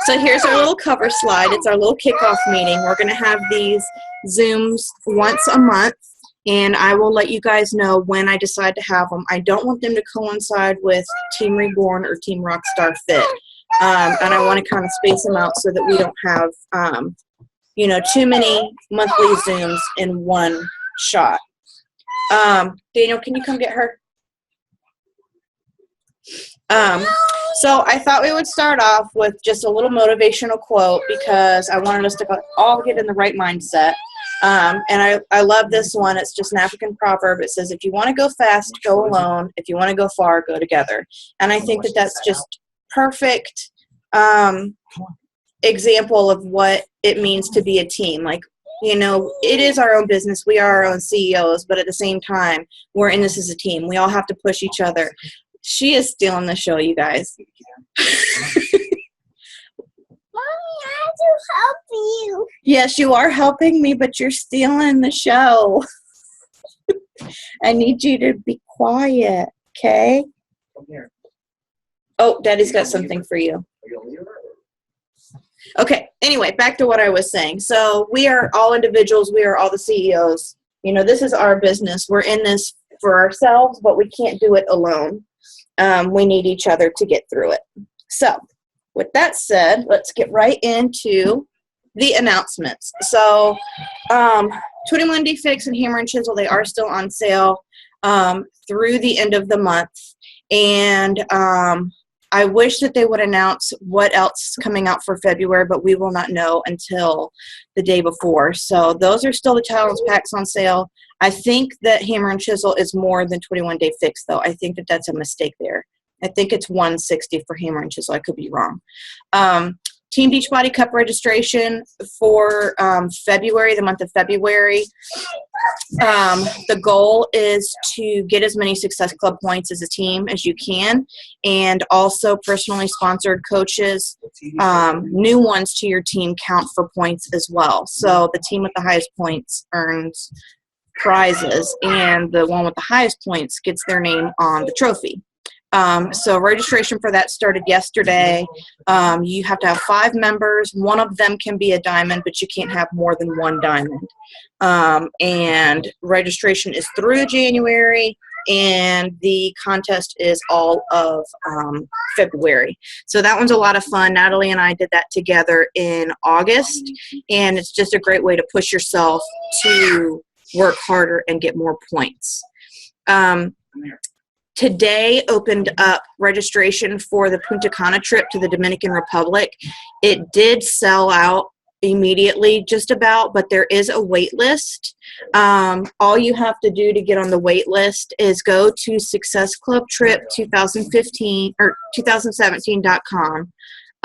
So here's our little cover slide. It's our little kickoff meeting. We're going to have these Zooms once a month, and I will let you guys know when I decide to have them. I don't want them to coincide with Team Reborn or Team Rockstar Fit, and I want to kind of space them out so that we don't have, too many monthly Zooms in one shot. Daniel, can you come get her? So I thought we would start off with just a little motivational quote because I wanted us to all get in the right mindset. And I love this one. It's just an African proverb. It says, if you want to go fast, go alone. If you want to go far, go together. And I think that that's just perfect example of what it means to be a team. Like, it is our own business. We are our own CEOs, but at the same time, we're in this as a team. We all have to push each other. She is stealing the show, you guys. Mommy, I have to help you. Yes, you are helping me, but you're stealing the show. I need you to be quiet, okay? Come here. Oh, Daddy's got something for you. Okay, anyway, back to what I was saying. So we are all individuals. We are all the CEOs. This is our business. We're in this for ourselves, but we can't do it alone. We need each other to get through it. So with that said, let's get right into the announcements. So 21 Day Fix and Hammer and Chisel, they are still on sale through the end of the month. And I wish that they would announce what else is coming out for February, but we will not know until the day before. So those are still the challenge packs on sale. I think that Hammer and Chisel is more than 21 Day Fix, though. I think that that's a mistake there. I think it's $160 for Hammer and Chisel. I could be wrong. Team Beachbody Cup registration for February, the month of February. The goal is to get as many Success Club points as a team as you can, and also personally sponsored coaches, new ones to your team count for points as well. So the team with the highest points earns prizes, and the one with the highest points gets their name on the trophy. So registration for that started yesterday. You have to have 5 members. One of them can be a diamond, but you can't have more than 1 diamond. And registration is through January, and the contest is all of February. So that one's a lot of fun. Natalie and I did that together in August, and it's just a great way to push yourself to work harder and get more points. Today opened up registration for the Punta Cana trip to the Dominican Republic. It did sell out immediately just about, but there is a wait list. All you have to do to get on the wait list is go to Success Club Trip 2015 or 2017.com.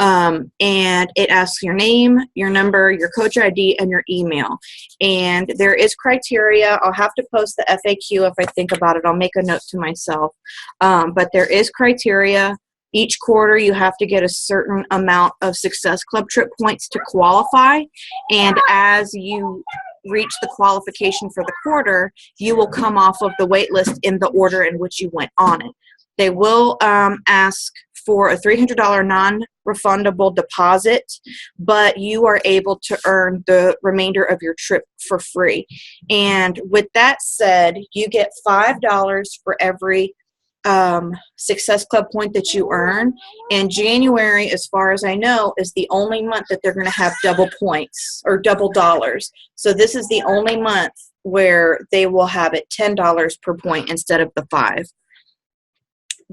And it asks your name, your number, your coach ID, and your email. And there is criteria. I'll have to post the FAQ if I think about it. I'll make a note to myself. But there is criteria. Each quarter, you have to get a certain amount of Success Club trip points to qualify. And as you reach the qualification for the quarter, you will come off of the wait list in the order in which you went on it. They will ask for a $300 non-refundable deposit, but you are able to earn the remainder of your trip for free. And with that said, you get $5 for every Success Club point that you earn. And January, as far as I know, is the only month that they're going to have double points or double dollars. So this is the only month where they will have it $10 per point instead of the $5.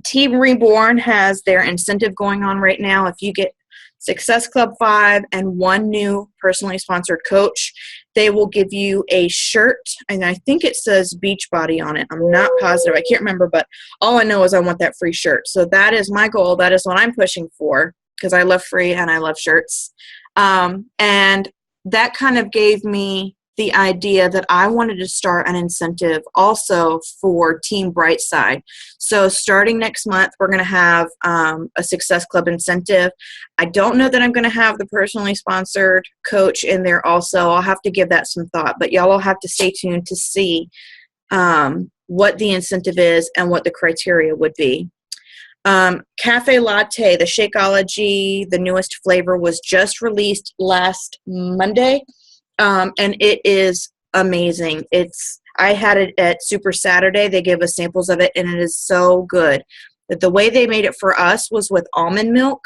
Team Reborn has their incentive going on right now. If you get Success Club 5 and 1 new personally sponsored coach, they will give you a shirt, and I think it says Beachbody on it. I'm not positive. I can't remember, but all I know is I want that free shirt. So that is my goal. That is what I'm pushing for because I love free and I love shirts. And that kind of gave me the idea that I wanted to start an incentive also for Team Brightside. So starting next month, we're going to have a Success Club incentive. I don't know that I'm going to have the personally sponsored coach in there also. I'll have to give that some thought, but y'all will have to stay tuned to see what the incentive is and what the criteria would be. Cafe Latte, the Shakeology, the newest flavor, was just released last Monday, and it is amazing. I had it at Super Saturday. They gave us samples of it, and it is so good. The way they made it for us was with almond milk,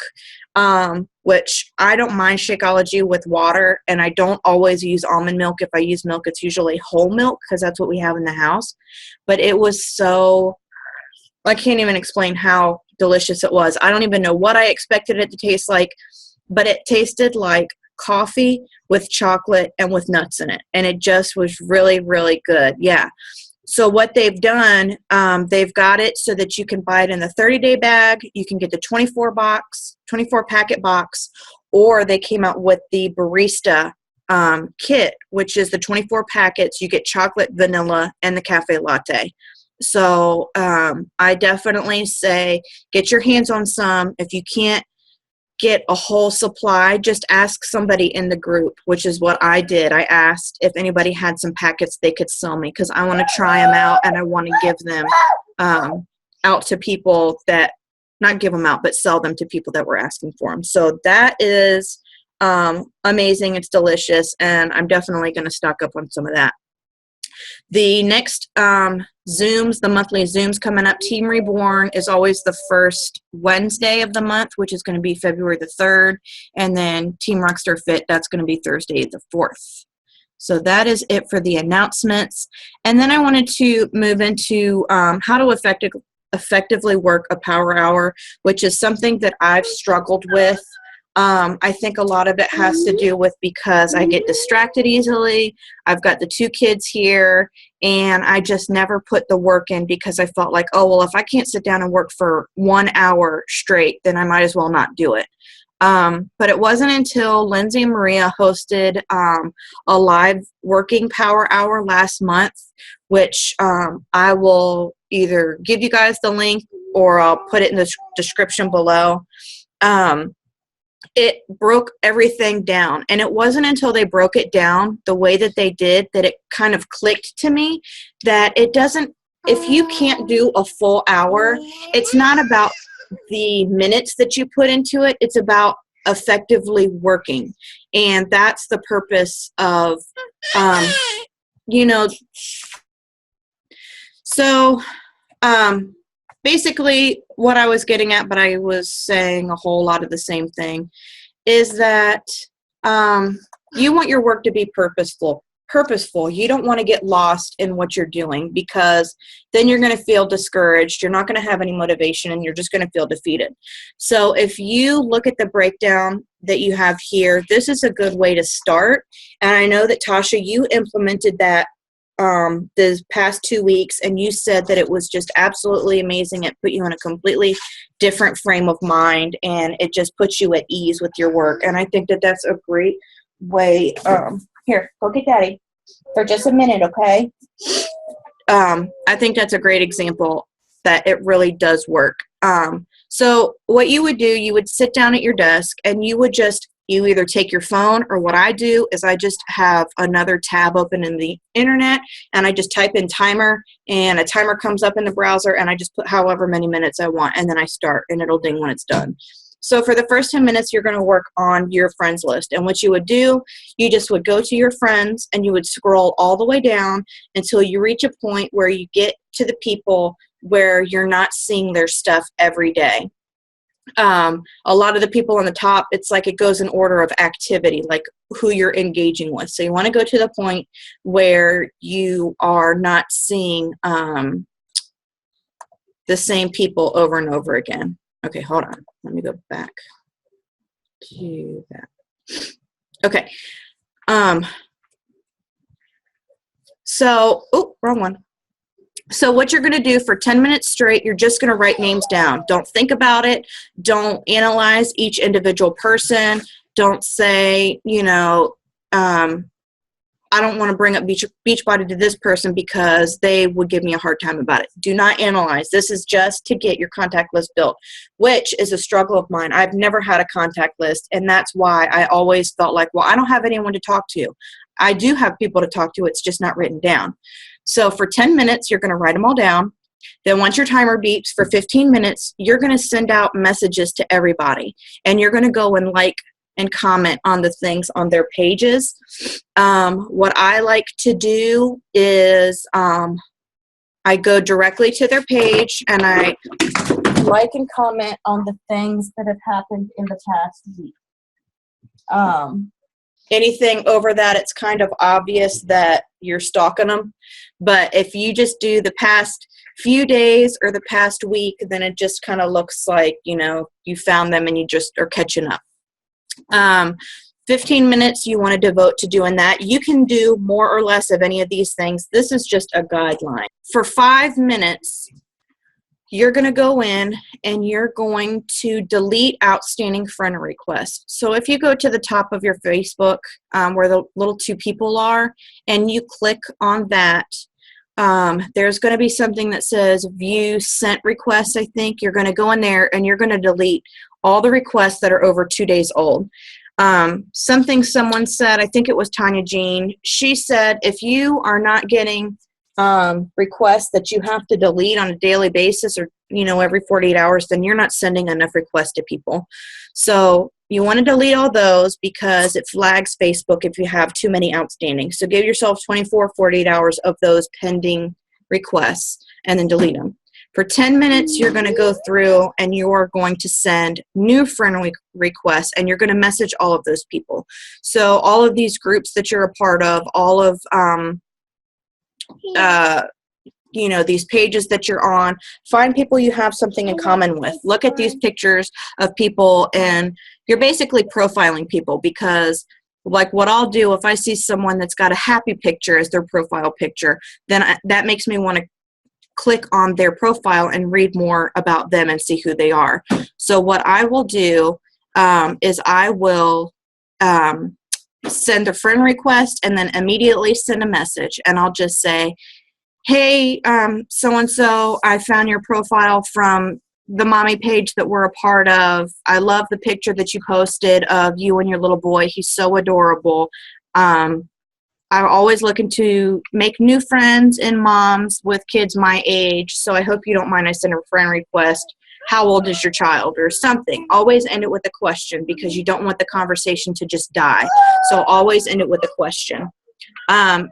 which I don't mind Shakeology with water, and I don't always use almond milk. If I use milk, it's usually whole milk because that's what we have in the house. But it was so, I can't even explain how delicious it was. I don't even know what I expected it to taste like, but it tasted like coffee with chocolate and with nuts in it, and it just was really, really good. Yeah. So what they've done, they've got it so that you can buy it in the 30-day bag. You can get the 24 packet box, or they came out with the barista kit, which is the 24 packets. You get chocolate, vanilla, and the cafe latte. So I definitely say get your hands on some. If you can't get a whole supply, just ask somebody in the group, which is what I did. I asked if anybody had some packets they could sell me because I want to try them out and I want to give them out to people that, not give them out, but sell them to people that were asking for them. So that is amazing. It's delicious, and I'm definitely going to stock up on some of that. The next Zooms, the monthly Zooms coming up, Team Reborn is always the first Wednesday of the month, which is going to be February the 3rd. And then Team Rockstar Fit, that's going to be Thursday the 4th. So that is it for the announcements. And then I wanted to move into how to effectively work a power hour, which is something that I've struggled with. I think a lot of it has to do with because I get distracted easily. I've got the 2 kids here, and I just never put the work in because I felt like, oh, well, if I can't sit down and work for 1 hour straight, then I might as well not do it. But it wasn't until Lindsay and Maria hosted a live working power hour last month, which I will either give you guys the link or I'll put it in the description below. It broke everything down, and it wasn't until they broke it down the way that they did that it kind of clicked to me that it doesn't, if you can't do a full hour, it's not about the minutes that you put into it, it's about effectively working. And that's the purpose of so basically what I was getting at, but I was saying a whole lot of the same thing, is that you want your work to be purposeful. You don't want to get lost in what you're doing because then you're going to feel discouraged. You're not going to have any motivation, and you're just going to feel defeated. So if you look at the breakdown that you have here, this is a good way to start. And I know that, Tasha, you implemented that the past 2 weeks, and you said that it was just absolutely amazing. It put you in a completely different frame of mind, and it just puts you at ease with your work. And I think that that's a great way. Here, go get Daddy for just a minute, okay? I think that's a great example that it really does work. So what you would do, you would sit down at your desk, and you either take your phone, or what I do is I just have another tab open in the internet, and I just type in timer, and a timer comes up in the browser, and I just put however many minutes I want, and then I start, and it'll ding when it's done. So for the first 10 minutes, you're going to work on your friends list. And what you would do, you just would go to your friends, and you would scroll all the way down until you reach a point where you get to the people where you're not seeing their stuff every day. A lot of the people on the top, it's like it goes in order of activity, like who you're engaging with. So you want to go to the point where you are not seeing the same people over and over again. Okay, hold on. Let me go back to that. Okay. Wrong one. So what you're going to do for 10 minutes straight, you're just going to write names down. Don't think about it. Don't analyze each individual person. Don't say, I don't want to bring up Beachbody to this person because they would give me a hard time about it. Do not analyze. This is just to get your contact list built, which is a struggle of mine. I've never had a contact list, and that's why I always felt like, well, I don't have anyone to talk to. I do have people to talk to. It's just not written down. So for 10 minutes, you're going to write them all down. Then once your timer beeps for 15 minutes, you're going to send out messages to everybody. And you're going to go and like and comment on the things on their pages. What I like to do is I go directly to their page and I like and comment on the things that have happened in the past week. Anything over that, it's kind of obvious that you're stalking them. But if you just do the past few days or the past week, then it just kind of looks like, you know, you found them and you just are catching up. 15 minutes you want to devote to doing that. You can do more or less of any of these things. This is just a guideline. For 5 minutes, you're going to go in and you're going to delete outstanding friend requests. So if you go to the top of your Facebook where the little two people are and you click on that, there's going to be something that says view sent requests, I think. You're going to go in there and you're going to delete all the requests that are over 2 days old. Something someone said, I think it was Tanya Jean, she said if you are not getting requests that you have to delete on a daily basis or, you know, every 48 hours, then you're not sending enough requests to people. So you want to delete all those because it flags Facebook if you have too many outstanding. So give yourself 24, 48 hours of those pending requests and then delete them. For 10 minutes, you're going to go through and you're going to send new friend requests and you're going to message all of those people. So all of these groups that you're a part of, all of you know, these pages that you're on, find people you have something in common with. Look at these pictures of people and you're basically profiling people because like what I'll do if I see someone that's got a happy picture as their profile picture, then that makes me want to click on their profile and read more about them and see who they are. So what I will do is I will send a friend request and then immediately send a message. And I'll just say, hey, so-and-so, I found your profile from the mommy page that we're a part of. I love the picture that you posted of you and your little boy. He's so adorable. I'm always looking to make new friends and moms with kids my age, so I hope you don't mind I send a friend request. How old is your child? Or something. Always end it with a question because you don't want the conversation to just die. So always end it with a question.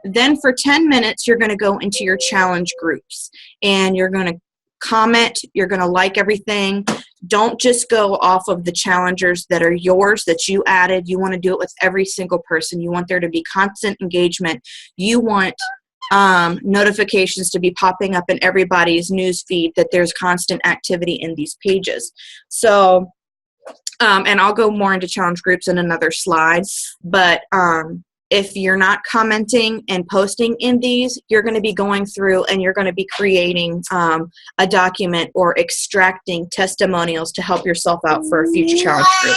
Then for 10 minutes, you're going to go into your challenge groups and you're going to comment. You're going to like everything. Don't just go off of the challengers that are yours that you added. You want to do it with every single person. You want there to be constant engagement. You want notifications to be popping up in everybody's news feed that there's constant activity in these pages. So, and I'll go more into challenge groups in another slide, but if you're not commenting and posting in these, you're going to be going through and you're going to be creating a document or extracting testimonials to help yourself out for a future challenge group.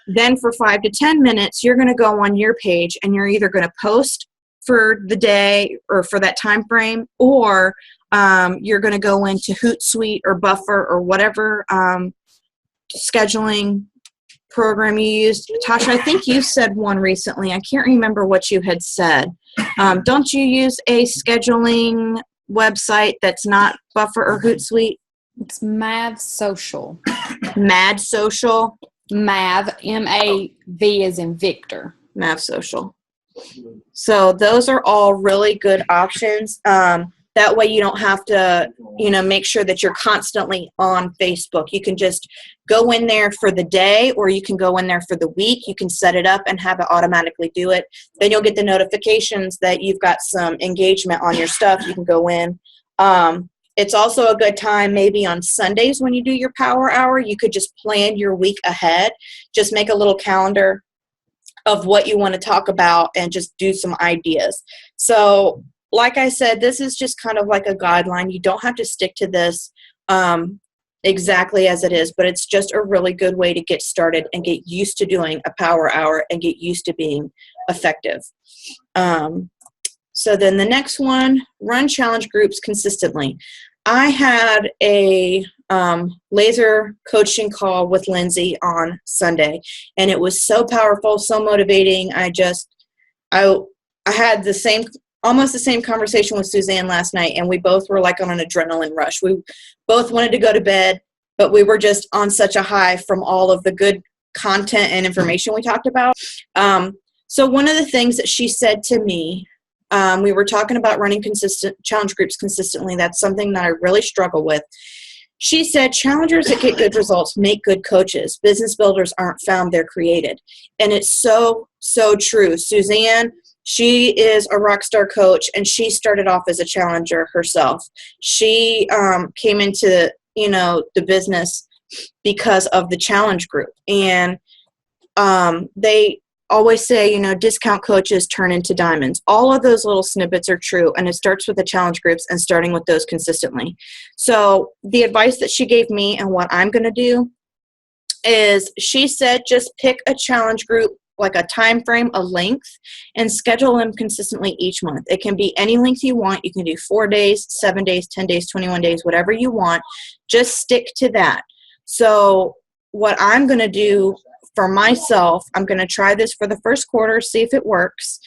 Then for 5 to 10 minutes, you're going to go on your page and you're either going to post for the day or for that time frame, or you're going to go into Hootsuite or Buffer or whatever scheduling program you used. Tasha, I think you said one recently. I can't remember what you had said. Don't you use a scheduling website that's not Buffer or Hootsuite? It's Mav Social. Mad Social? Mav, M-A-V as in Victor. Mav Social. So those are all really good options. That way you don't have to, you know, make sure that you're constantly on Facebook. You can just go in there for the day or you can go in there for the week. You can set it up and have it automatically do it. Then you'll get the notifications that you've got some engagement on your stuff. You can go in. It's also a good time maybe on Sundays when you do your power hour. You could just plan your week ahead. Just make a little calendar of what you want to talk about and just do some ideas. So like I said, this is just kind of like a guideline. You don't have to stick to this exactly as it is, but it's just a really good way to get started and get used to doing a power hour and get used to being effective. So then the next one, run challenge groups consistently. I had a laser coaching call with Lindsay on Sunday, and it was so powerful, so motivating. I had the same almost the same conversation with Suzanne last night, and we both were like on an adrenaline rush. We both wanted to go to bed, but we were just on such a high from all of the good content and information we talked about. So one of the things that she said to me, we were talking about running consistent challenge groups consistently. That's something that I really struggle with. She said, challengers that get good results make good coaches. Business builders aren't found, they're created. And it's so, so true. Suzanne, she is a rock star coach, and she started off as a challenger herself. She came into, the business because of the challenge group. And they always say, discount coaches turn into diamonds. All of those little snippets are true, and it starts with the challenge groups and starting with those consistently. So the advice that she gave me and what I'm going to do is, she said, just pick a challenge group, like a time frame, a length, and schedule them consistently each month. It can be any length you want. You can do 4 days, 7 days, 10 days, 21 days, whatever you want. Just stick to that. So what I'm going to do for myself, I'm going to try this for the first quarter, see if it works,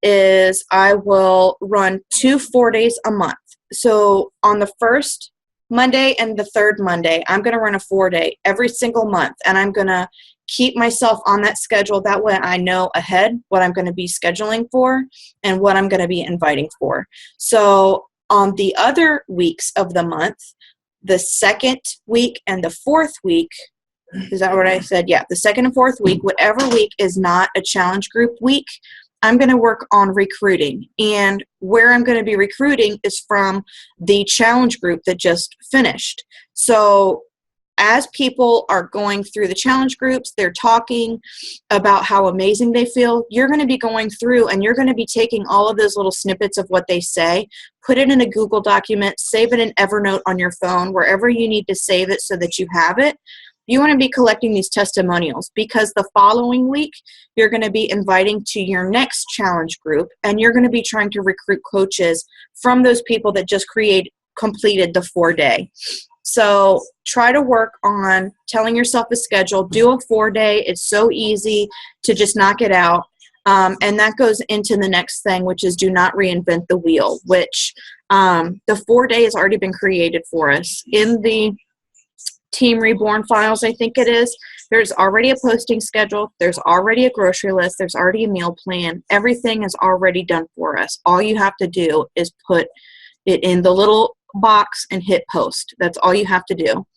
is I will run 2 4 days a month. So on the first Monday and the third Monday, I'm going to run a 4-day every single month, and I'm going to keep myself on that schedule. That way I know ahead what I'm going to be scheduling for and what I'm going to be inviting for. So on the other weeks of the month, the second week and the fourth week, is that what I said? Yeah, the second and fourth week, whatever week is not a challenge group week, I'm going to work on recruiting. And where I'm going to be recruiting is from the challenge group that just finished. So as people are going through the challenge groups, they're talking about how amazing they feel. You're going to be going through and you're going to be taking all of those little snippets of what they say, put it in a Google document, save it in Evernote on your phone, wherever you need to save it so that you have it. You want to be collecting these testimonials, because the following week you're going to be inviting to your next challenge group, and you're going to be trying to recruit coaches from those people that just completed the 4-day. So try to work on telling yourself a schedule. Do a 4-day. It's so easy to just knock it out. And that goes into the next thing, which is do not reinvent the wheel, which the 4-day has already been created for us. In the Team Reborn files, I think it is, there's already a posting schedule. There's already a grocery list. There's already a meal plan. Everything is already done for us. All you have to do is put it in the little box and hit post. That's all you have to do.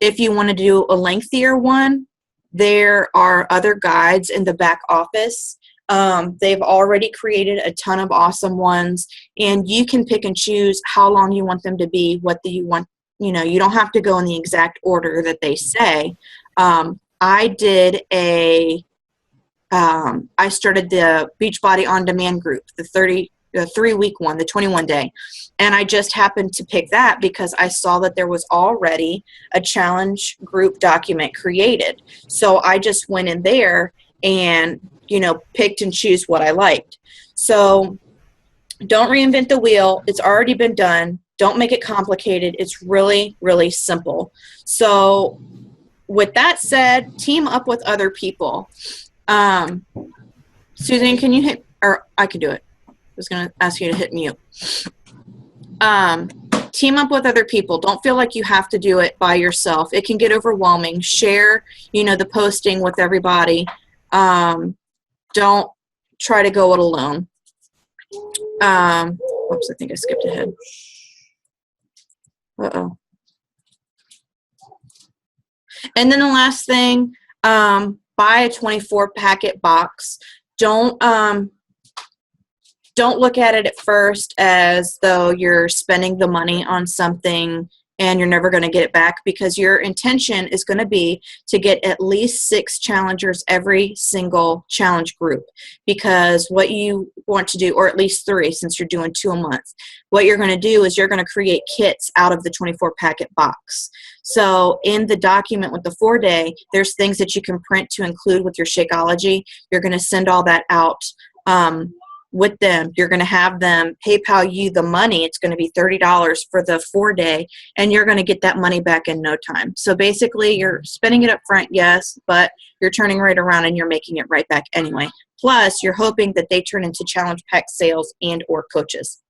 If you want to do a lengthier one, there are other guides in the back office. They've already created a ton of awesome ones, and you can pick and choose how long you want them to be, what do you want. You don't have to go in the exact order that they say. I did I started the Beachbody On Demand group, the 3-week one, the 21-day. And I just happened to pick that because I saw that there was already a challenge group document created. So I just went in there and, picked and choose what I liked. So don't reinvent the wheel. It's already been done. Don't make it complicated. It's really, really simple. So with that said, team up with other people. Susan, can you hit, or I can do it. I was going to ask you to hit mute. Team up with other people. Don't feel like you have to do it by yourself. It can get overwhelming. Share, the posting with everybody. Don't try to go it alone. Oops, I think I skipped ahead. Uh-oh. And then the last thing, buy a 24-packet box. Don't look at it at first as though you're spending the money on something and you're never going to get it back, because your intention is going to be to get at least 6 challengers every single challenge group. Because what you want to do, or at least 3 since you're doing 2 a month, what you're going to do is you're going to create kits out of the 24-packet box. So in the document with the 4-day, there's things that you can print to include with your Shakeology. You're going to send all that out with them. You're going to have them PayPal you the money. It's going to be $30 for the 4-day, and you're going to get that money back in no time. So basically, you're spending it up front, yes, but you're turning right around and you're making it right back anyway. Plus, you're hoping that they turn into challenge pack sales and or coaches.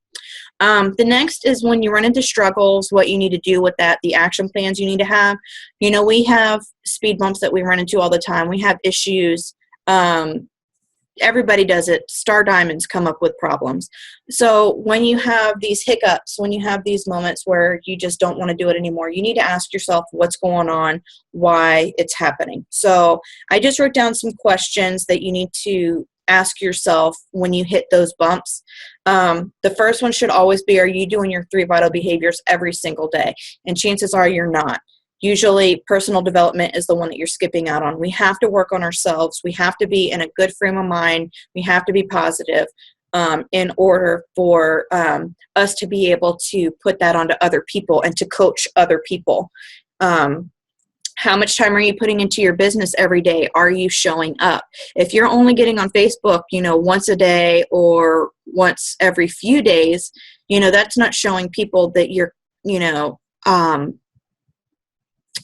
The next is when you run into struggles, what you need to do with that, the action plans you need to have. You know, we have speed bumps that we run into all the time. We have issues. Everybody does it. Star diamonds come up with problems. So when you have these hiccups, when you have these moments where you just don't want to do it anymore, you need to ask yourself what's going on, why it's happening. So I just wrote down some questions that you need to ask yourself when you hit those bumps. The first one should always be, are you doing your 3 vital behaviors every single day? And chances are you're not. Usually personal development is the one that you're skipping out on. We have to work on ourselves. We have to be in a good frame of mind. We have to be positive in order for us to be able to put that onto other people and to coach other people. How much time are you putting into your business every day? Are you showing up? If you're only getting on Facebook, you know, once a day or once every few days, you know, that's not showing people that you're, you know,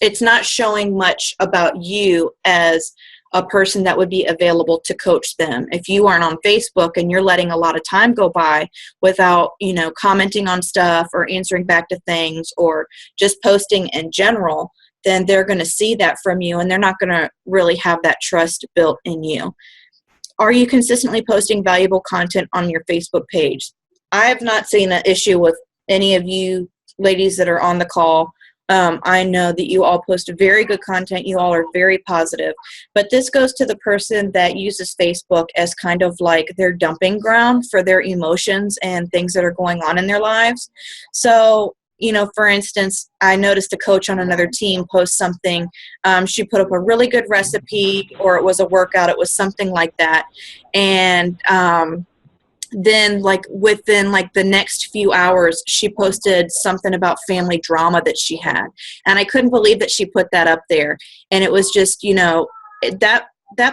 it's not showing much about you as a person that would be available to coach them. If you aren't on Facebook and you're letting a lot of time go by without, you know, commenting on stuff or answering back to things or just posting in general, then they're going to see that from you and they're not going to really have that trust built in you. Are you consistently posting valuable content on your Facebook page? I have not seen an issue with any of you ladies that are on the call. I know that you all post very good content. You all are very positive. But this goes to the person that uses Facebook as kind of like their dumping ground for their emotions and things that are going on in their lives. So, you know, for instance, I noticed a coach on another team post something. She put up a really good recipe, or it was a workout. It was something like that. And then like within like the next few hours, she posted something about family drama that she had. And I couldn't believe that she put that up there. And it was just, you know, that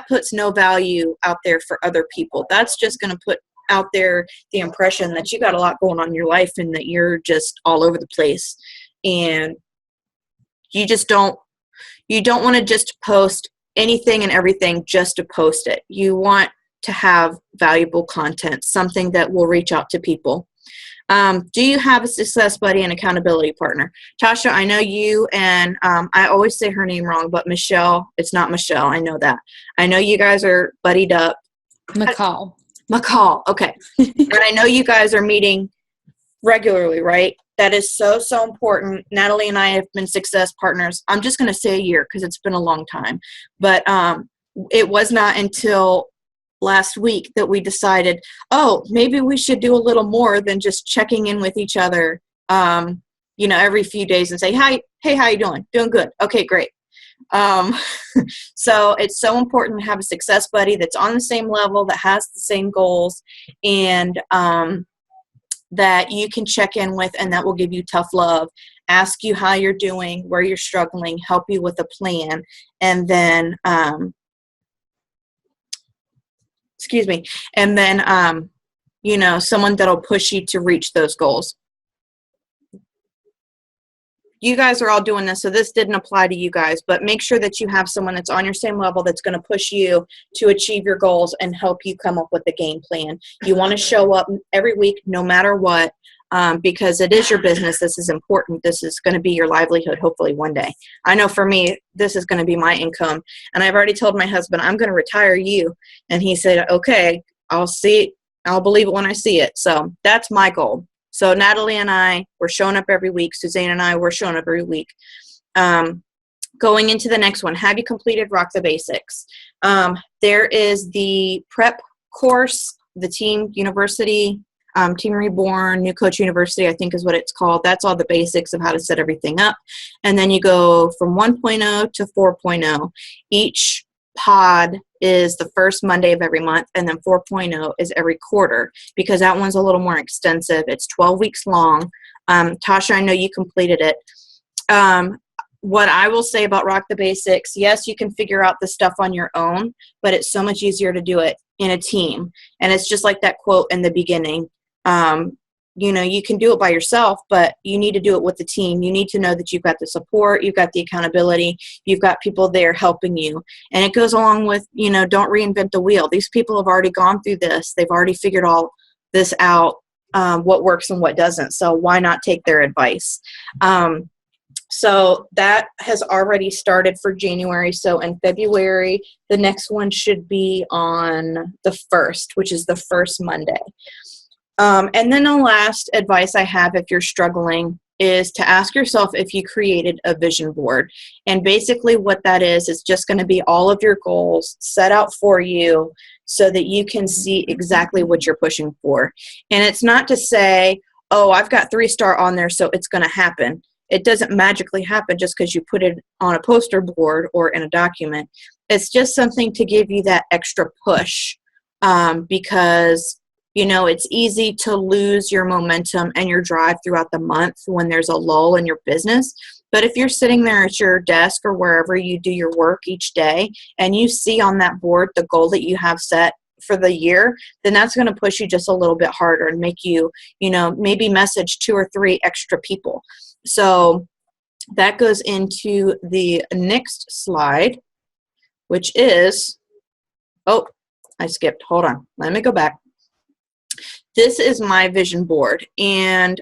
puts no value out there for other people. That's just going to put out there the impression that you got a lot going on in your life and that you're just all over the place. And you don't want to just post anything and everything just to post it. You want to have valuable content, something that will reach out to people. Do you have a success buddy and accountability partner? Tasha, I know you and I always say her name wrong, but Michelle, it's not Michelle. I know that. I know you guys are buddied up. McCall. Okay. And I know you guys are meeting regularly, right? That is so, so important. Natalie and I have been success partners. I'm just going to say a year because it's been a long time. But it was not until last week that we decided, oh, maybe we should do a little more than just checking in with each other, you know, every few days and say, hi, hey, how you doing? Doing good. Okay, great. So it's so important to have a success buddy that's on the same level, that has the same goals, and that you can check in with, and that will give you tough love, ask you how you're doing, where you're struggling, help you with a plan, and then you know, someone that'll push you to reach those goals. You guys are all doing this, so this didn't apply to you guys, but make sure that you have someone that's on your same level that's going to push you to achieve your goals and help you come up with a game plan. You want to show up every week no matter what, because it is your business. This is important. This is going to be your livelihood, hopefully one day. I know for me, this is going to be my income. And I've already told my husband, I'm going to retire you. And he said, okay, I'll see it. I'll believe it when I see it. So that's my goal. So Natalie and I, we're showing up every week. Suzanne and I, we're showing up every week. Going into the next one, have you completed Rock the Basics? There is the prep course, the Team University, Team Reborn, New Coach University, I think is what it's called. That's all the basics of how to set everything up. And then you go from 1.0 to 4.0. Each pod is the first Monday of every month, and then 4.0 is every quarter, because that one's a little more extensive. It's 12 weeks long. Tasha, I know you completed it. What I will say about Rock the Basics, yes, you can figure out the stuff on your own, but it's so much easier to do it in a team. And it's just like that quote in the beginning. You can do it by yourself, but you need to do it with the team. You need to know that you've got the support, you've got the accountability, you've got people there helping you. And it goes along with, don't reinvent the wheel. These people have already gone through this. They've already figured all this out, what works and what doesn't. So why not take their advice? So that has already started for January. So in February, the next one should be on the 1st, which is the first Monday. And then the last advice I have if you're struggling is to ask yourself if you created a vision board. And basically what that is just going to be all of your goals set out for you so that you can see exactly what you're pushing for. And it's not to say, oh, I've got 3-star on there, so it's going to happen. It doesn't magically happen just because you put it on a poster board or in a document. It's just something to give you that extra push because it's easy to lose your momentum and your drive throughout the month when there's a lull in your business. But if you're sitting there at your desk or wherever you do your work each day and you see on that board the goal that you have set for the year, then that's going to push you just a little bit harder and make you, maybe message 2 or 3 extra people. So that goes into the next slide, which is, I skipped. Hold on. Let me go back. This is my vision board, and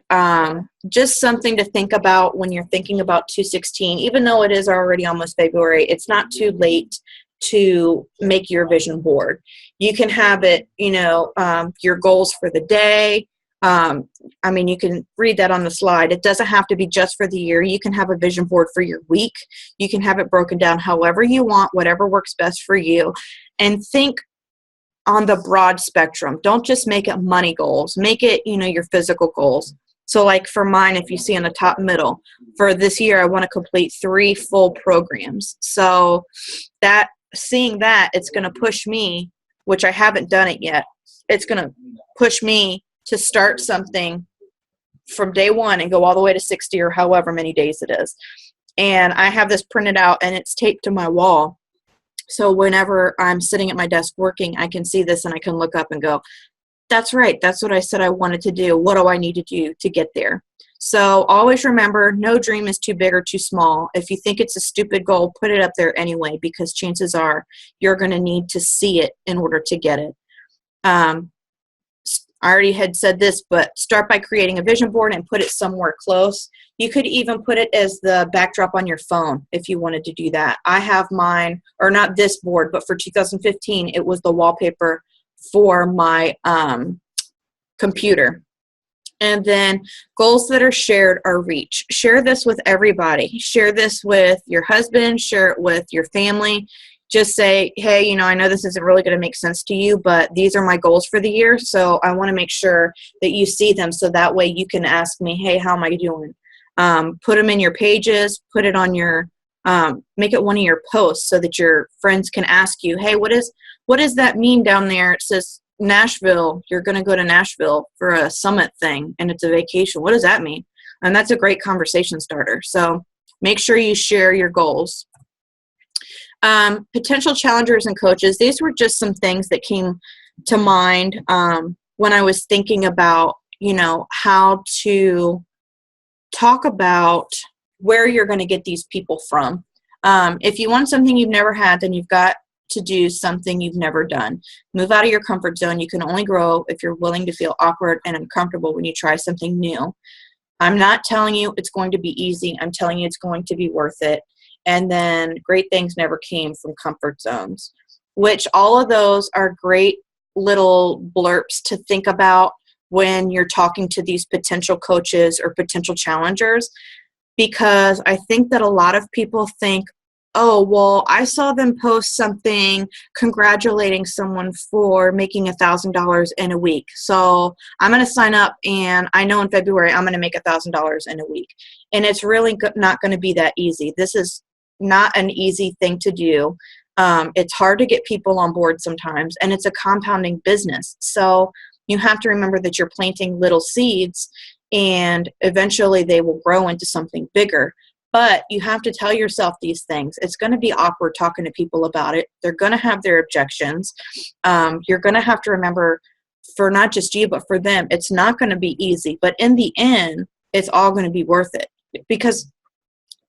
just something to think about when you're thinking about 216. Even though it is already almost February, it's not too late to make your vision board. You can have it, your goals for the day. You can read that on the slide. It doesn't have to be just for the year. You can have a vision board for your week. You can have it broken down however you want, whatever works best for you, and think on the broad spectrum. Don't just make it money goals. Make it, your physical goals. So like for mine, if you see in the top middle, for this year, I want to complete 3 full programs. So seeing that, it's going to push me, which I haven't done it yet. It's going to push me to start something from day 1 and go all the way to 60 or however many days it is. And I have this printed out and it's taped to my wall. So whenever I'm sitting at my desk working, I can see this and I can look up and go, that's right. That's what I said I wanted to do. What do I need to do to get there? So always remember, no dream is too big or too small. If you think it's a stupid goal, put it up there anyway, because chances are you're going to need to see it in order to get it. I already had said this, but start by creating a vision board and put it somewhere close. You could even put it as the backdrop on your phone if you wanted to do that. I have mine, or not this board, but for 2015, it was the wallpaper for my computer. And then goals that are shared are reach. Share this with everybody. Share this with your husband. Share it with your family. Just say, hey, I know this isn't really going to make sense to you, but these are my goals for the year. So I want to make sure that you see them. So that way you can ask me, hey, how am I doing? Put them in your pages, put it on your, make it one of your posts so that your friends can ask you, hey, what does that mean down there? It says Nashville. You're going to go to Nashville for a summit thing and it's a vacation. What does that mean? And that's a great conversation starter. So make sure you share your goals. Potential challengers and coaches. These were just some things that came to mind when I was thinking about, how to talk about where you're going to get these people from. If you want something you've never had, then you've got to do something you've never done. Move out of your comfort zone. You can only grow if you're willing to feel awkward and uncomfortable when you try something new. I'm not telling you it's going to be easy. I'm telling you it's going to be worth it. And then great things never came from comfort zones, which all of those are great little blurbs to think about when you're talking to these potential coaches or potential challengers, because I think that a lot of people think, oh, well, I saw them post something congratulating someone for making $1,000 in a week. So I'm going to sign up, and I know in February I'm going to make $1,000 in a week. And it's really not going to be that easy. This is not an easy thing to do. It's hard to get people on board sometimes, and it's a compounding business. So you have to remember that you're planting little seeds, and eventually they will grow into something bigger. But you have to tell yourself these things. It's going to be awkward talking to people about it. They're going to have their objections. You're going to have to remember, for not just you, but for them, it's not going to be easy. But in the end, it's all going to be worth it. Because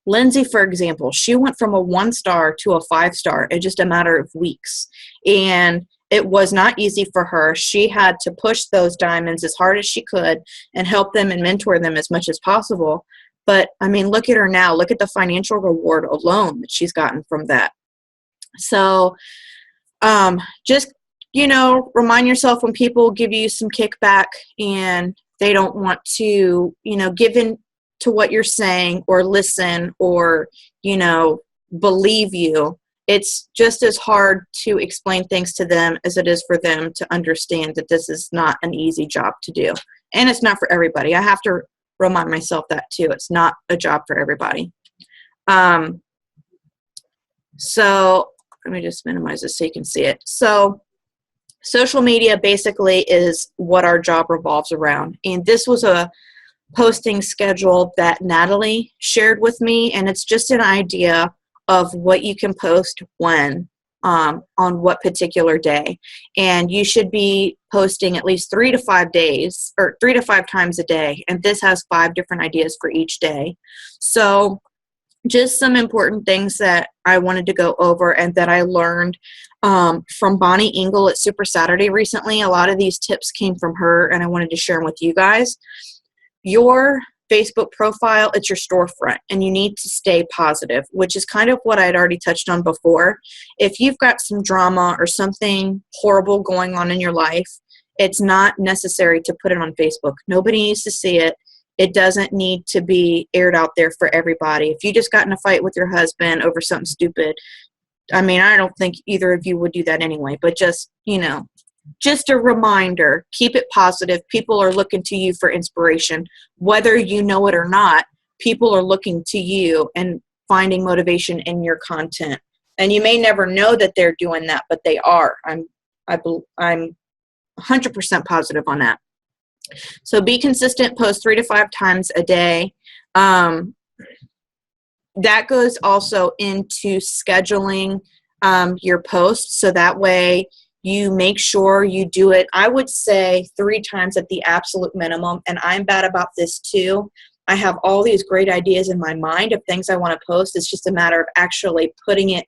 Lindsay, for example, she went from a 1-star to a 5-star in just a matter of weeks. And it was not easy for her. She had to push those diamonds as hard as she could and help them and mentor them as much as possible. But, I mean, look at her now. Look at the financial reward alone that she's gotten from that. So just, remind yourself when people give you some kickback and they don't want to, give in to what you're saying or listen or, believe you. It's just as hard to explain things to them as it is for them to understand that this is not an easy job to do. And it's not for everybody. I have to remind myself that too. It's not a job for everybody. So let me just minimize this so you can see it. So social media basically is what our job revolves around. And this was a posting schedule that Natalie shared with me. And it's just an idea of what you can post when, on what particular day. And you should be posting at least 3 to 5 days or 3 to 5 times a day. And this has 5 different ideas for each day. So just some important things that I wanted to go over and that I learned from Bonnie Engel at Super Saturday recently. A lot of these tips came from her and I wanted to share them with you guys. Your Facebook profile, it's your storefront, and you need to stay positive, which is kind of what I'd already touched on before. If you've got some drama or something horrible going on in your life, it's not necessary to put it on Facebook. Nobody needs to see it. It doesn't need to be aired out there for everybody. If you just got in a fight with your husband over something stupid, I mean, I don't think either of you would do that anyway, but just, just a reminder, keep it positive. People are looking to you for inspiration. Whether you know it or not, people are looking to you and finding motivation in your content. And you may never know that they're doing that, but they are. I'm 100% positive on that. So be consistent, post 3 to 5 times a day. That goes also into scheduling your posts. So that way you make sure you do it, I would say 3 times at the absolute minimum. And I'm bad about this too. I have all these great ideas in my mind of things I want to post. It's just a matter of actually putting it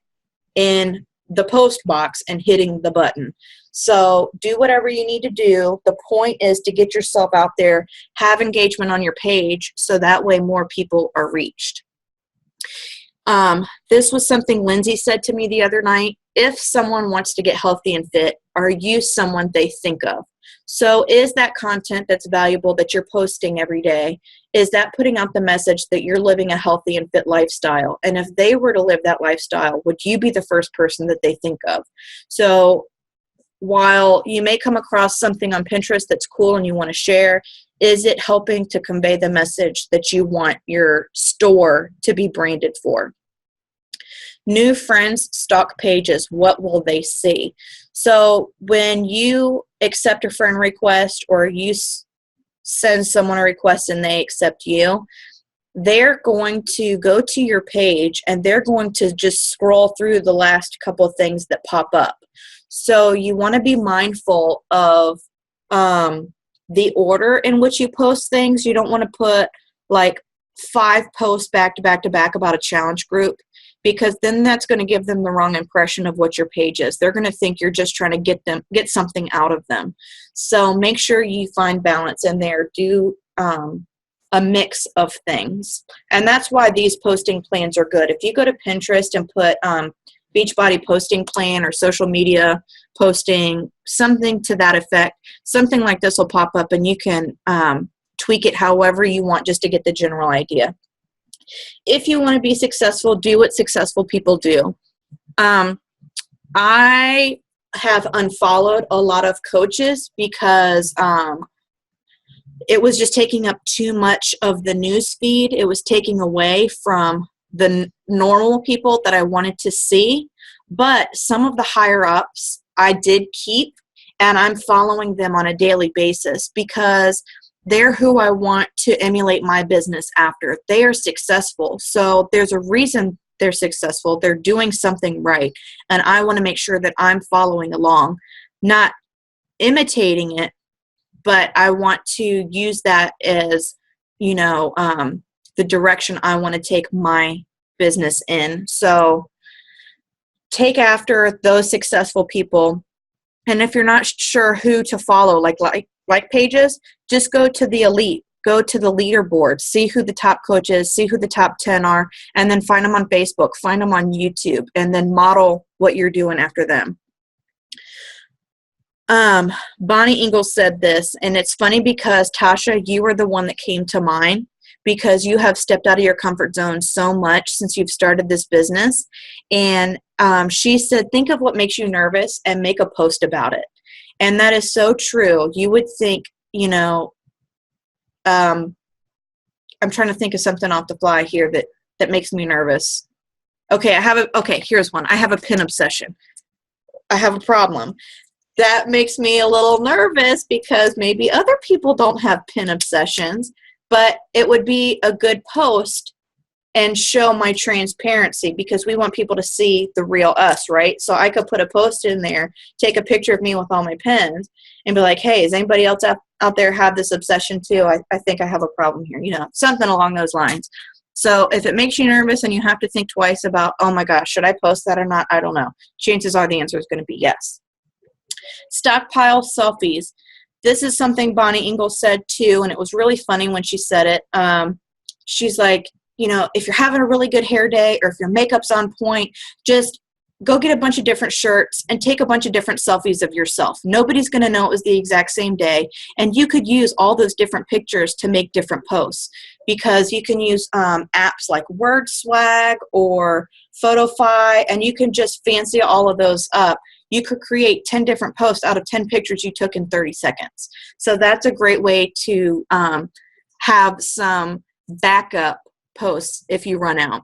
in the post box and hitting the button. So do whatever you need to do. The point is to get yourself out there, have engagement on your page, so that way more people are reached. This was something Lindsay said to me the other night. If someone wants to get healthy and fit, are you someone they think of? So is that content that's valuable that you're posting every day, is that putting out the message that you're living a healthy and fit lifestyle? And if they were to live that lifestyle, would you be the first person that they think of? So while you may come across something on Pinterest that's cool and you want to share, is it helping to convey the message that you want your store to be branded for? New friends, stock pages, what will they see? So when you accept a friend request or you send someone a request and they accept you, they're going to go to your page and they're going to just scroll through the last couple of things that pop up. So you want to be mindful of the order in which you post things. You don't want to put like 5 posts back to back to back about a challenge group, because then that's going to give them the wrong impression of what your page is. They're going to think you're just trying to get something out of them. So make sure you find balance in there. Do a mix of things. And that's why these posting plans are good. If you go to Pinterest and put Beachbody posting plan or social media posting, something to that effect, something like this will pop up and you can tweak it however you want just to get the general idea. If you want to be successful, do what successful people do. I have unfollowed a lot of coaches because it was just taking up too much of the news feed. It was taking away from the normal people that I wanted to see. But some of the higher ups I did keep, and I'm following them on a daily basis because they're who I want to emulate my business after. They are successful. So there's a reason they're successful. They're doing something right. And I want to make sure that I'm following along, not imitating it, but I want to use that as, the direction I want to take my business in. So take after those successful people. And if you're not sure who to follow, like pages, just go to the elite, go to the leaderboard, see who the top coach is, see who the top 10 are, and then find them on Facebook, find them on YouTube, and then model what you're doing after them. Bonnie Ingalls said this, and it's funny because Tasha, you were the one that came to mind because you have stepped out of your comfort zone so much since you've started this business. And she said, think of what makes you nervous and make a post about it. And that is so true. You would think, I'm trying to think of something off the fly here that makes me nervous. Okay, here's one. I have a pin obsession. I have a problem. That makes me a little nervous because maybe other people don't have pin obsessions, but it would be a good post and show my transparency because we want people to see the real us, right? So I could put a post in there, take a picture of me with all my pins, and be like, hey, does anybody else out there have this obsession too? I think I have a problem here, something along those lines. So if it makes you nervous and you have to think twice about, oh my gosh, should I post that or not? I don't know. Chances are the answer is going to be yes. Stockpile selfies. This is something Bonnie Ingalls said too, and it was really funny when she said it. She's like, if you're having a really good hair day or if your makeup's on point, just go get a bunch of different shirts and take a bunch of different selfies of yourself. Nobody's going to know it was the exact same day. And you could use all those different pictures to make different posts because you can use apps like WordSwag or Photofy, and you can just fancy all of those up. You could create 10 different posts out of 10 pictures you took in 30 seconds. So that's a great way to have some backup posts if you run out.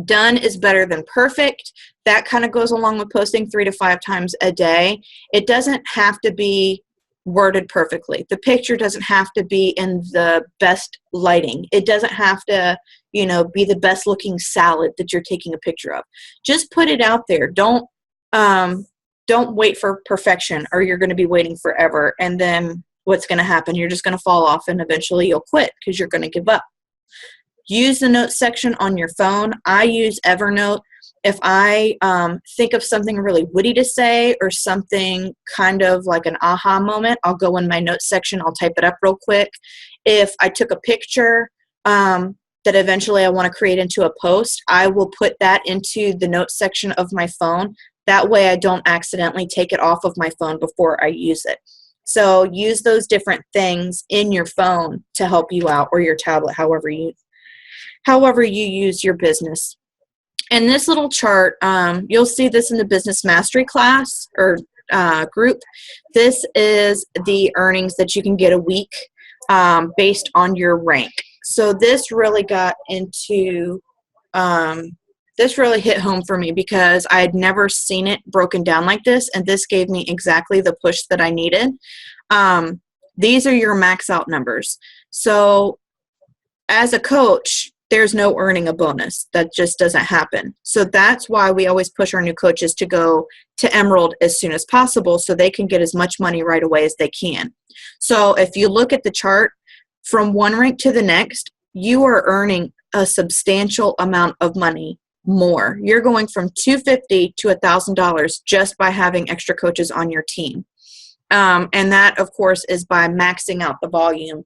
Done is better than perfect. That kind of goes along with posting 3 to 5 times a day. It doesn't have to be worded perfectly. The picture doesn't have to be in the best lighting. It doesn't have to, be the best looking salad that you're taking a picture of. Just put it out there. Don't wait for perfection or you're going to be waiting forever. And then what's going to happen? You're just going to fall off and eventually you'll quit because you're going to give up. Use the notes section on your phone. I use Evernote. If I think of something really witty to say or something kind of like an aha moment, I'll go in my notes section. I'll type it up real quick. If I took a picture that eventually I want to create into a post, I will put that into the notes section of my phone. That way I don't accidentally take it off of my phone before I use it. So use those different things in your phone to help you out, or your tablet, however you use your business. And this little chart, you'll see this in the Business Mastery class or group. This is the earnings that you can get a week based on your rank. So this really got into, this really hit home for me because I had never seen it broken down like this, and this gave me exactly the push that I needed. These are your max out numbers. So as a coach, there's no earning a bonus. That just doesn't happen. So that's why we always push our new coaches to go to Emerald as soon as possible so they can get as much money right away as they can. So if you look at the chart, from one rank to the next, you are earning a substantial amount of money more. You're going from $250 to $1,000 just by having extra coaches on your team. And that, of course, is by maxing out the volume.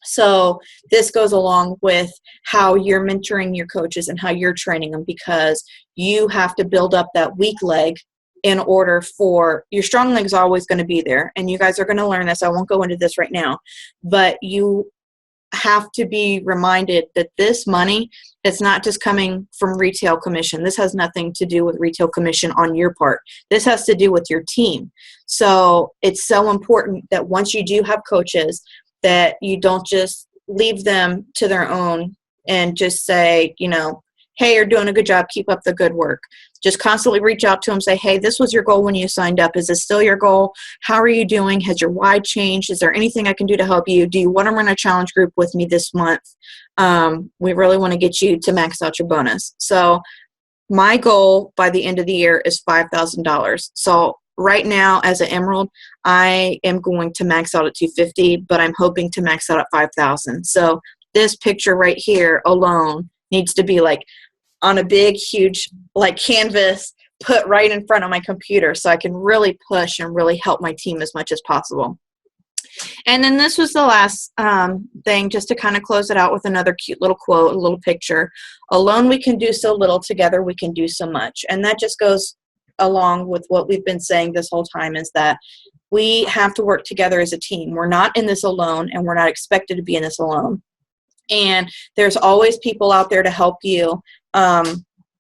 So this goes along with how you're mentoring your coaches and how you're training them, because you have to build up that weak leg in order for your strong legs are always going to be there. And you guys are going to learn this. I won't go into this right now, but you have to be reminded that this money, it's not just coming from retail commission. This has nothing to do with retail commission on your part. This has to do with your team. So it's so important that once you do have coaches, that you don't just leave them to their own and just say, hey, you're doing a good job, keep up the good work. just constantly reach out to them, say, hey, this was your goal when you signed up. Is this still your goal? How are you doing? Has your why changed? Is there anything I can do to help you? Do you want to run a challenge group with me this month? We really want to get you to max out your bonus. So my goal by the end of the year is $5,000. So right now, as an Emerald, I am going to max out at $250, but I'm hoping to max out at $5,000. So this picture right here alone needs to be like on a big, huge like canvas put right in front of my computer so I can really push and really help my team as much as possible. And then this was the last thing, just to kind of close it out with another cute little quote, a little picture. Alone we can do so little, together we can do so much. And that just goes along with what we've been saying this whole time, is that we have to work together as a team. We're not in this alone, and we're not expected to be in this alone. And there's always people out there to help you,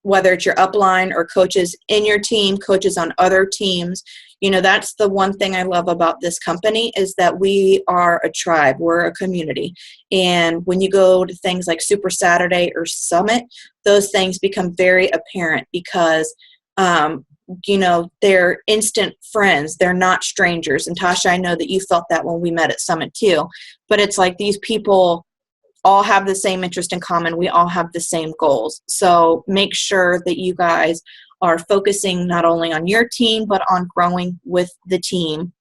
whether it's your upline or coaches in your team, coaches on other teams. You know, that's the one thing I love about this company, is that we are a tribe. We're a community. And when you go to things like Super Saturday or Summit, those things become very apparent because, you know, they're instant friends. They're not strangers. And Tasha, I know that you felt that when we met at Summit too. But it's like these people all have the same interest in common. We all have the same goals. So make sure that you guys are focusing not only on your team, but on growing with the team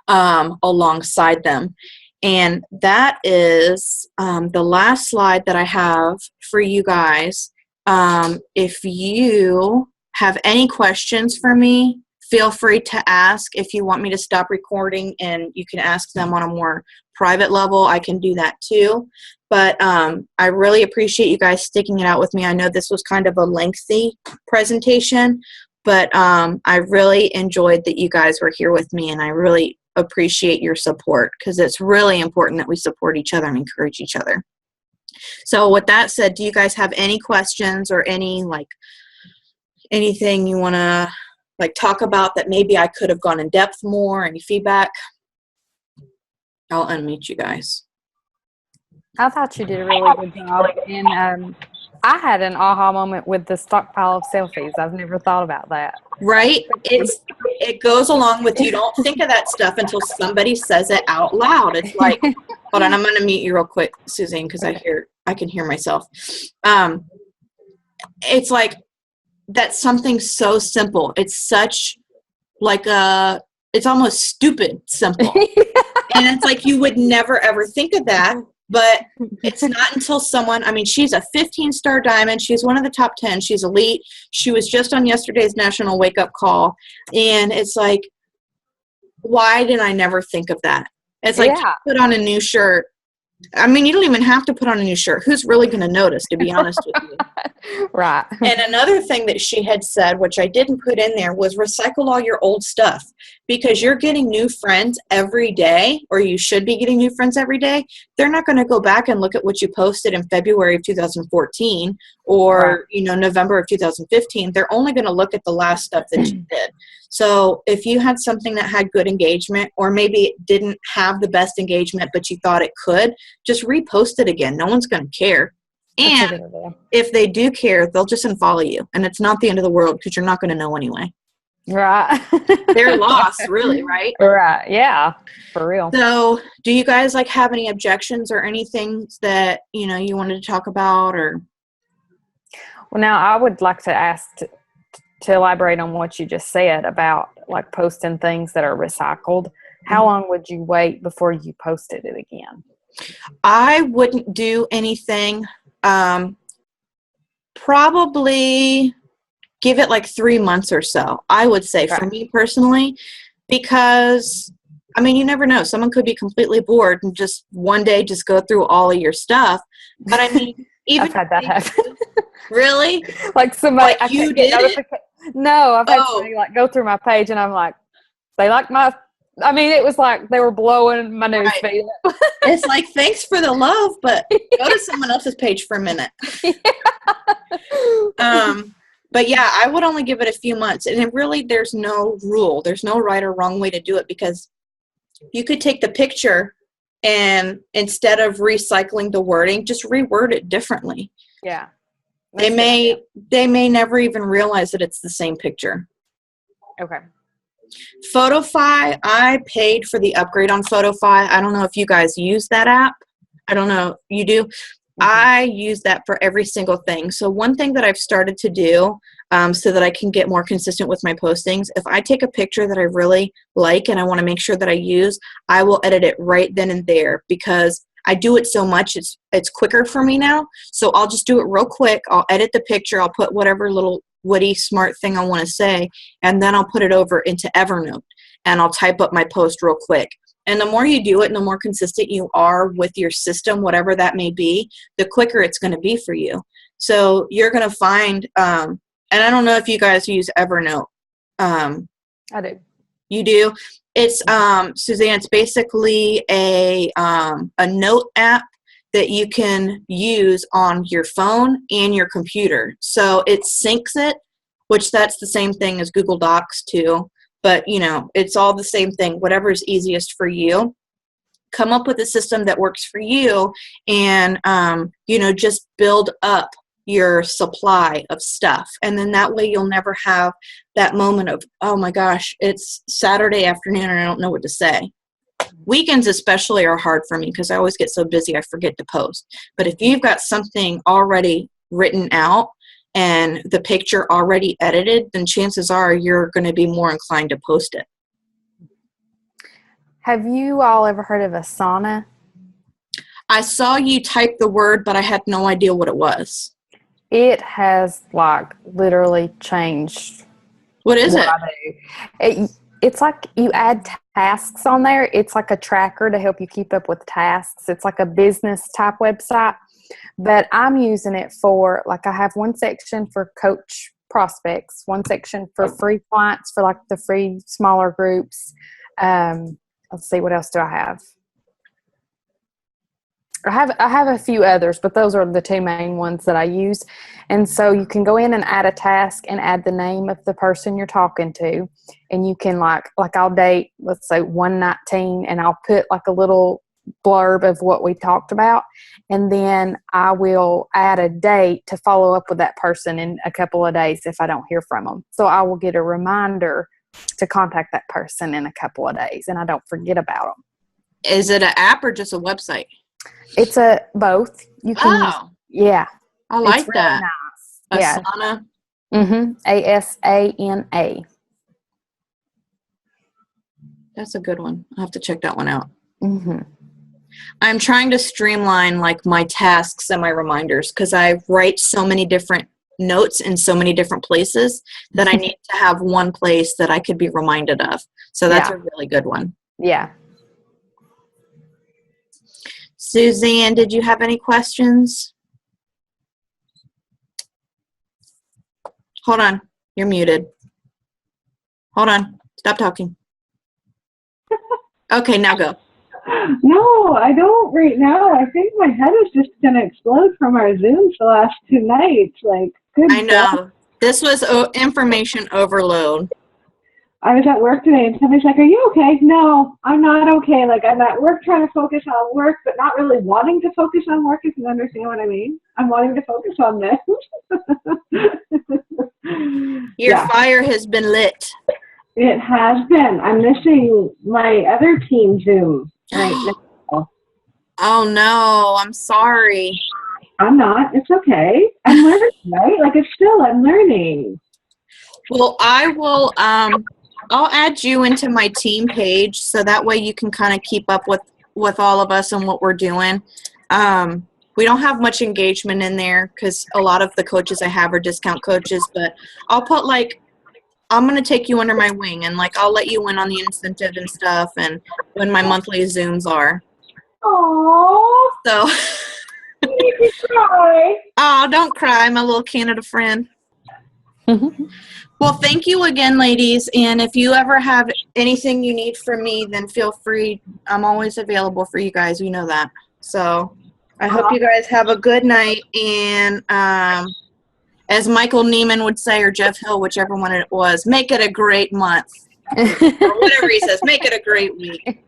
alongside them. And that is the last slide that I have for you guys. If you have any questions for me, feel free to ask. If you want me to stop recording and you can ask them on a more private level, I can do that too. But I really appreciate you guys sticking it out with me. I know this was kind of a lengthy presentation, but I really enjoyed that you guys were here with me, and I really appreciate your support, because it's really important that we support each other and encourage each other. So with that said, do you guys have any questions or any anything you want to talk about that maybe I could have gone in depth more? Any feedback? I'll unmute you guys. I thought you did a really good job. And I had an aha moment with the stockpile of selfies. I've never thought about that. Right? It goes along with, you don't think of that stuff until somebody says it out loud. It's like, hold on, I'm going to mute you real quick, Suzanne, because I can hear myself. It's like, that's something so simple. It's such it's almost stupid simple. And it's like, you would never ever think of that, but it's not until someone, I mean, she's a 15-star diamond. She's one of the top 10. She's elite. She was just on yesterday's national wake-up call. And it's like, why did I never think of that? It's like, you put on a new shirt. I mean, you don't even have to put on a new shirt. Who's really going to notice, to be honest with you? Right. And another thing that she had said, which I didn't put in there, was recycle all your old stuff, because you're getting new friends every day, or you should be getting new friends every day. They're not going to go back and look at what you posted in February of 2014 or, November of 2015. They're only going to look at the last stuff that you did. So if you had something that had good engagement, or maybe it didn't have the best engagement, but you thought it could, just repost it again. No one's going to care. And if they do care, they'll just unfollow you. And it's not the end of the world, because you're not going to know anyway. Right. They're lost, really, right? Right. Yeah, for real. So do you guys have any objections or anything that, you wanted to talk about? Or? Well, now I would like to ask to elaborate on what you just said about posting things that are recycled. How long would you wait before you posted it again? I wouldn't do anything. Probably give it 3 months or so, I would say, for me personally, because you never know. Someone could be completely bored and just one day just go through all of your stuff. But even I've had that happen. Really? Somebody, I you get did it? No, I've had somebody go through my page, and I'm like, they like my. It was like they were blowing my news feed. It's like, thanks for the love, but go to someone else's page for a minute. But yeah, I would only give it a few months. And there's no rule. There's no right or wrong way to do it, because you could take the picture and instead of recycling the wording, just reword it differently. Yeah. They may never even realize that it's the same picture. Okay. Photofy, I paid for the upgrade on Photofy. I don't know if you guys use that app. I don't know. You do? I use that for every single thing. So one thing that I've started to do so that I can get more consistent with my postings, if I take a picture that I really like and I want to make sure that I use, I will edit it right then and there because I do it so much, it's quicker for me now. So I'll just do it real quick. I'll edit the picture. I'll put whatever little witty, smart thing I want to say, and then I'll put it over into Evernote, and I'll type up my post real quick. And the more you do it and the more consistent you are with your system, whatever that may be, the quicker it's going to be for you. So you're going to find, and I don't know if you guys use Evernote. I do. You do? It's, Suzanne, it's basically a note app that you can use on your phone and your computer. So it syncs it, which that's the same thing as Google Docs too. But, you know, it's all the same thing. Whatever is easiest for you. Come up with a system that works for you and, you know, just build up your supply of stuff. And then that way you'll never have that moment of, oh my gosh, it's Saturday afternoon and I don't know what to say. Weekends especially are hard for me because I always get so busy I forget to post. But if you've got something already written out and the picture already edited, then chances are you're going to be more inclined to post it. Have you all ever heard of Asana? I saw you type the word, but I had no idea what it was. It has like literally changed. What is it? I do. It's like you add tasks on there. It's like a tracker to help you keep up with tasks. It's like a business type website. But I'm using it for, like, I have one section for coach prospects, one section for free clients for like the free smaller groups. Let's see, what else do I have? I have a few others, but those are the two main ones that I use. And so you can go in and add a task and add the name of the person you're talking to. And you can like I'll date, let's say 119, and I'll put like a little blurb of what we talked about. And then I will add a date to follow up with that person in a couple of days if I don't hear from them. So I will get a reminder to contact that person in a couple of days and I don't forget about them. Is it an app or just a website? It's a both. You can yeah. I like it's really that. Nice. Yeah. Asana. Asana. That's a good one. I'll have to check that one out. Mm-hmm. I'm trying to streamline like my tasks and my reminders because I write so many different notes in so many different places that I need to have one place that I could be reminded of. So that's a really good one. Yeah. Suzanne, did you have any questions? Hold on. You're muted. Hold on. Stop talking. Okay, now go. No, I don't right now. I think my head is just going to explode from our Zooms the last 2 nights. Like, good I know. This was information overload. I was at work today and somebody's like, are you okay? No, I'm not okay. Like, I'm at work trying to focus on work, but not really wanting to focus on work, if you understand what I mean. I'm wanting to focus on this. Your fire has been lit. It has been. I'm missing my other team Zoom right now. Oh, no. I'm sorry. I'm not. It's okay. I'm learning, right? Like, I'm learning. Well, I will, I'll add you into my team page so that way you can kind of keep up with all of us and what we're doing. We don't have much engagement in there because a lot of the coaches I have are discount coaches, but I'll put like, I'm going to take you under my wing and like, I'll let you in on the incentive and stuff and when my monthly Zooms are. Aww. So. You need to cry. Oh, don't cry, my little Canada friend. Well, thank you again, ladies. And if you ever have anything you need from me, then feel free. I'm always available for you guys. You know that. So I hope you guys have a good night. And as Michael Neiman would say, or Jeff Hill, whichever one it was, make it a great month. Or whatever he says, make it a great week.